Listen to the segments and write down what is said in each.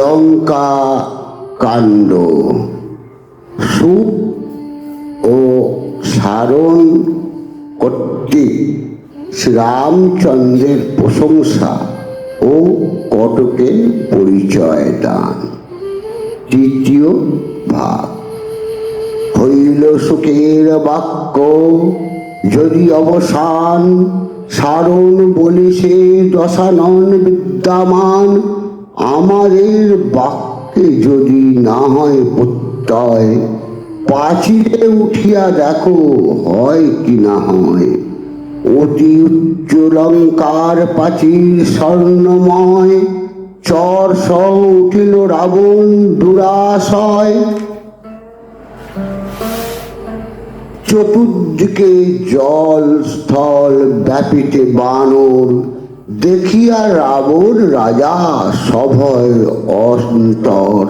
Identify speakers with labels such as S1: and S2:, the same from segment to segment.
S1: লঙ্কা কাণ্ড। সুখ ও সারণ কর্তৃক শ্রীরামচন্দ্রের প্রশংসা ও কটকের পরিচয় দান। তৃতীয় ভাগ। হইল সুখের বাক্য যদি অবসান, সারণ বলে সে দশানন বিদ্যমান। আমাদের বাক্যে যদি না হয় প্রত্যয়, পাঁচিলে উঠিয়া দেখো হয় কি না হয়। অতি উচ্চ লঙ্কার পাঁচিল স্বর্ণময়, চর সহ উঠিল রাবণ দুরাশয়। চতুর্দিকে জল স্থল ব্যাপিতে বানর, দেখিয়া রাবণ রাজা সভয় অন্তর।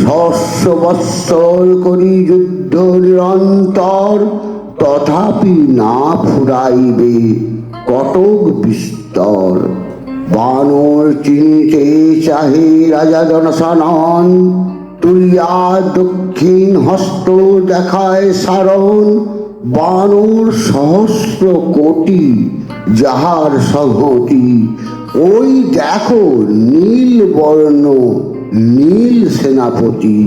S1: সহস্র বৎসর করি যুদ্ধ নিরন্তর, তথাপি না ফুরাইবে কটক বিস্তর। বানর চিনিতে চাহে রাজা জনসানন, তুলিয়া দক্ষিণ হস্ত দেখায় সারণ। বানর সহস্র কোটি যাহার সংহতি, ওই দেখো নীল বর্ণ নীল সেনাপতি।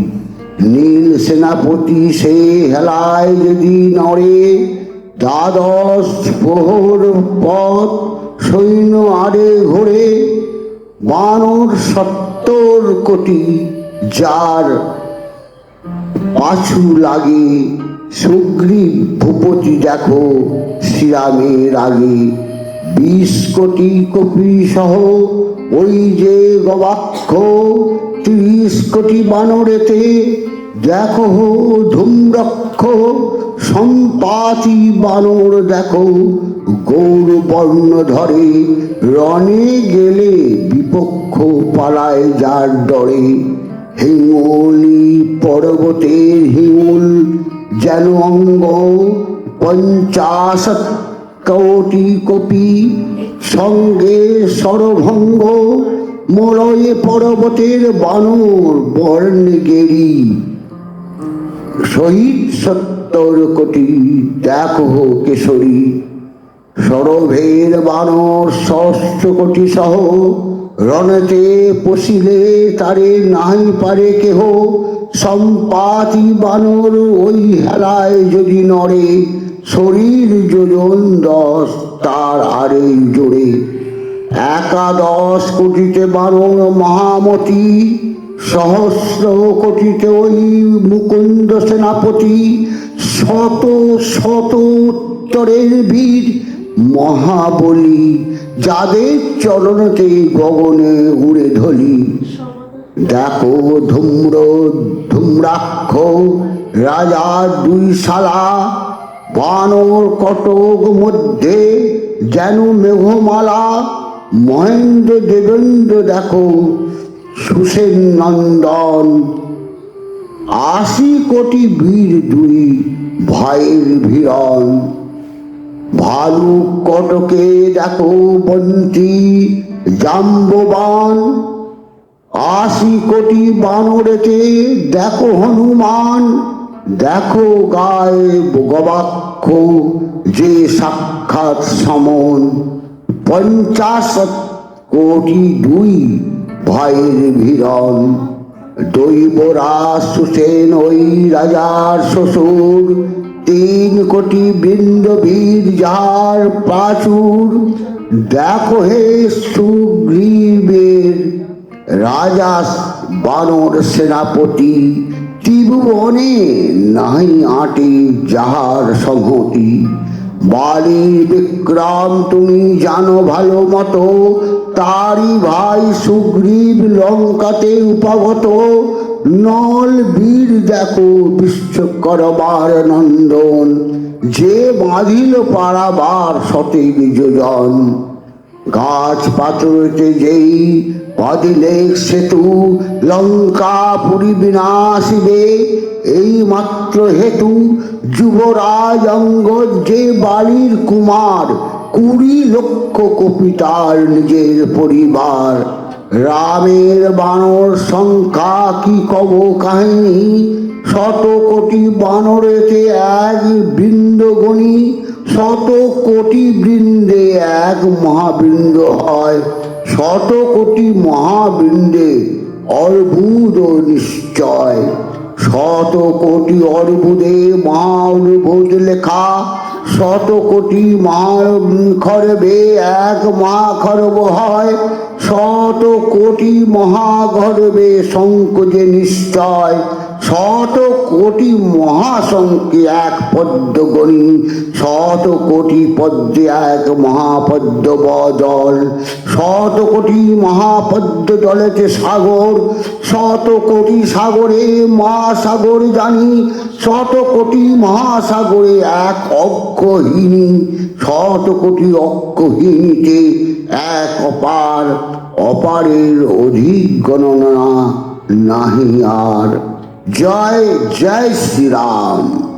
S1: নীল সেনাপতি সে হেলায় যদি নড়ে, দ্বাদশ প্রহর পথ সৈন্য আরে ঘোরে। বানর 70 কোটি যার পাছু লাগে, সুগ্রীব ভূপতি দেখো শ্রীরামের আগে। 20 কোটি কপি সহ ওই যে গবাক্ষ, 30 কোটি বানরেতে দেখো ধূম্রক্ষ। সম্পাতি বানর দেখো গৌর বর্ণ ধরে, রণে গেলে বিপক্ষ পালায় যার ডরে। হিঙ্গলি পর্বতের হিঙ্গুল যেন অঙ্গ, 50 কোটি কপি সঙ্গে সরভঙ্গ। মলয়ে পর্বতের বানর বর্ণে গেরি, শহীদ 70 কোটি দেখো কেশরী। সরভের বানর 600 কোটি সহ, রণেতে পশিলে তারে নাই পারে কেহ। সম্পাতি বানর ওই হেলায় যদি নড়ে, শরীর যোজন 10 তার আরে জোরে। 11 কোটিতে বানর মহামতি, সহস্র কোটিতে ওই মুকুন্দ সেনাপতি। শত শত উত্তরের বীর মহাবলী, যাদের চরণতে গগনে উড়ে ধলি। দেখো ধূম্রাক্ষ রাজার 2 শালা, বানর কটক মধ্যে যেন মেঘমালা। মহেন্দ্র দেবেন্দ্র দেখো সুসেন নন্দন, 80 কোটি বীর 2 ভাইয়ের ভিড়ন। ভালুক কটকে দেখো বন্তি জাম্ববান, 80 কোটি বানরেতে দেখো হনুমান। দেখো গায়ে গবাক্ষ যে সাক্ষাৎ সমন, 50 কোটি 2 ভাইয়ের ভিড়ন। দৈবরাজ সুসেন ওই রাজার শ্বশুর, 3 কোটি বৃন্দ বীর যার প্রাচুর। দেখো হে সুগ্রীবের রাজা বানর সেনাপতি, ত্রিভুবনে নাই আটে যাহার সংহতি। বালির বিক্রম তুমি জানো ভালো মতো, তারই ভাই সুগ্রীব লঙ্কাতে উপগত। নল বীর দেখো বিশ্বকরবার নন্দন, যে বাঁধিল পারাবার 100 যোজন। গাছ পাথরতে যেই বাঁধিলে সেতু, লঙ্কা পুরী বিনাশিবে এই মাত্র হেতু। যুবরাজ অঙ্গদ যে বালির কুমার, 20 লক্ষ কপি তার নিজের পরিবার। রামের বানর সংখ্যা কি কব কাহিনী, শত কোটি বানরেতে এক বৃন্দ গণি, শত কোটি বৃন্দে এক মহাবৃন্দ হয়, শত কোটি মহাবৃন্দে অর্বুদ নিশ্চয়, শত কোটি অর্বুদে মহার্বুদ লেখা, শত কোটি মহাখরবে এক মহাখরব হয়, শত কোটি মহাগর্বে সংকোচে নিশ্চয়, শত কোটি মহাশঙ্কে এক পদ্ম গণি, শত কোটি পদ্মে এক মহাপদ্ম জল, শত কোটি মহাপদ্ম জলেতে সাগর, শত কোটি সাগরে মহাসাগর জানি, শত কোটি মহাসাগরে এক অক্ষহীনী, শত কোটি অক্ষহীনীতে এক অপার, অপারের অধিক গণনা নাহি আর। জয় জয় শ্রীরাম।